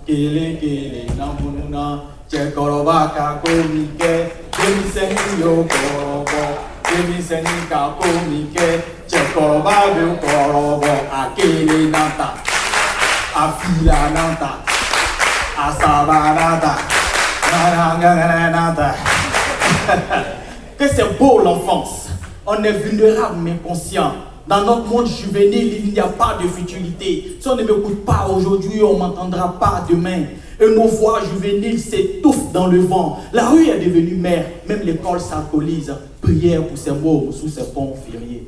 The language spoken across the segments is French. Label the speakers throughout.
Speaker 1: kele namuna chekoroba kakomike demiseni yokorobo demiseni kakomike chekoroba yokorobo akele nanta afila nanta asabanata nanta. Que c'est beau l'enfance. On est vulnérable mais conscient. Dans notre monde juvénile, il n'y a pas de futilité. Si on ne m'écoute pas aujourd'hui, on ne m'entendra pas demain. Et nos voix juvéniles s'étouffent dans le vent. La rue est devenue mer, même l'école s'alcoolise. Prière pour ces mots sous ces ponts fériés.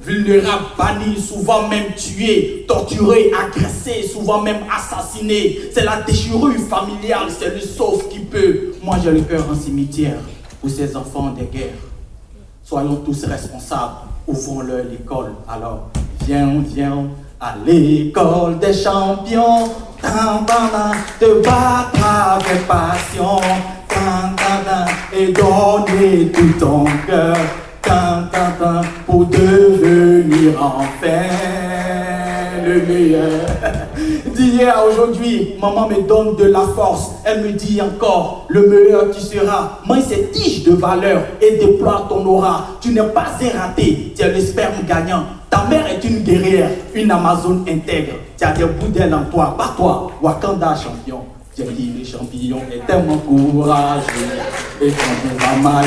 Speaker 1: Vulnérable, banni, souvent même tué, torturé, agressé, souvent même assassiné. C'est la déchirure familiale, c'est le sauf qui peut. Moi j'ai le cœur en cimetière pour ces enfants des guerres. Soyons tous responsables, ouvrons-leur l'école. Alors, viens à l'école des champions. Te battre avec passion. Et donner tout ton cœur. Pour devenir enfin le meilleur. D'hier à aujourd'hui, maman me donne de la force. Elle me dit encore, le meilleur tu seras. Mange ces tiges de valeur et déploie ton aura. Tu n'es pas un raté, tu es le sperme gagnant. Ta mère est une guerrière, une Amazone intègre. Tu as des bouts d'elle en toi, pas toi, Wakanda champion. J'ai dit le champion est tellement courageux. Et quand on va mal,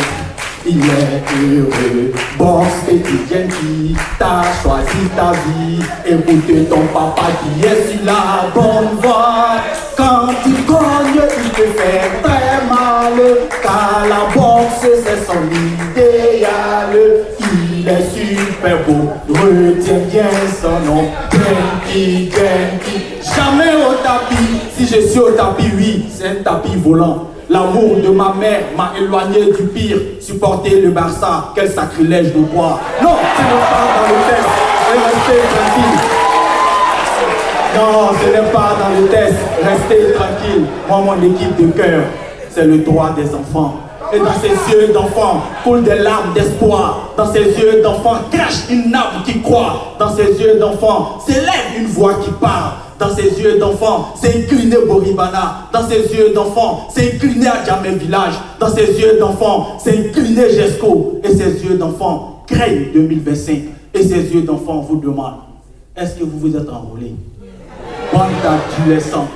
Speaker 1: il est heureux. Boss et qui t'as choisi ta vie. Écoute ton papa qui est sur la bonne voie. Quand tu cognes, il te fait très mal. Car la boxe c'est son idéal. Il est super beau, retiens bien son nom. Genki. Jamais au tapis. Si je suis au tapis, oui, c'est un tapis volant. L'amour de ma mère m'a éloigné du pire. Supporter le Barça, quel sacrilège de bois. Non, ce n'est pas dans le test, restez tranquille. Non, ce n'est pas dans le test, restez tranquille. Moi, mon équipe de cœur, c'est le droit des enfants. Et dans ses yeux d'enfant coulent des larmes d'espoir. Dans ses yeux d'enfant crache une âme qui croit. Dans ses yeux d'enfant s'élève une voix qui parle. Dans ses yeux d'enfant, c'est incliné Boribana. Dans ses yeux d'enfant, c'est incliné à Djamé Village. Dans ses yeux d'enfant, c'est incliné Jesco. Et ses yeux d'enfant craignent 2025. Et ses yeux d'enfant vous demandent, est-ce que vous vous êtes enrôlé? Bande d'adolescents,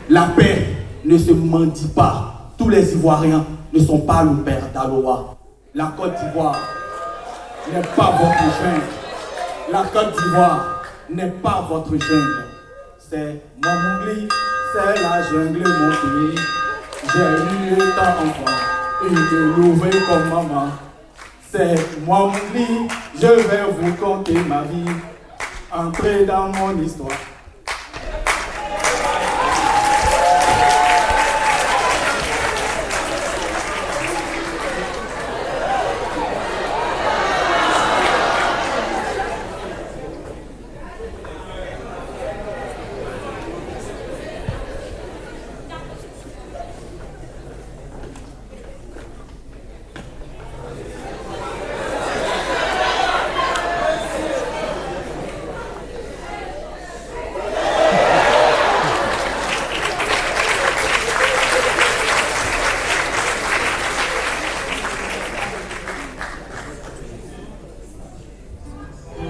Speaker 1: la paix ne se mendie pas. Tous les Ivoiriens ne sont pas le père d'Aloa. La Côte d'Ivoire n'est pas votre jungle. La Côte d'Ivoire n'est pas votre jungle. C'est mon Mongli, c'est la jungle, mon pays. J'ai eu le temps enfant, une nouvelle comme maman. C'est moi Mongli, je vais vous conter ma vie. Entrez dans mon histoire.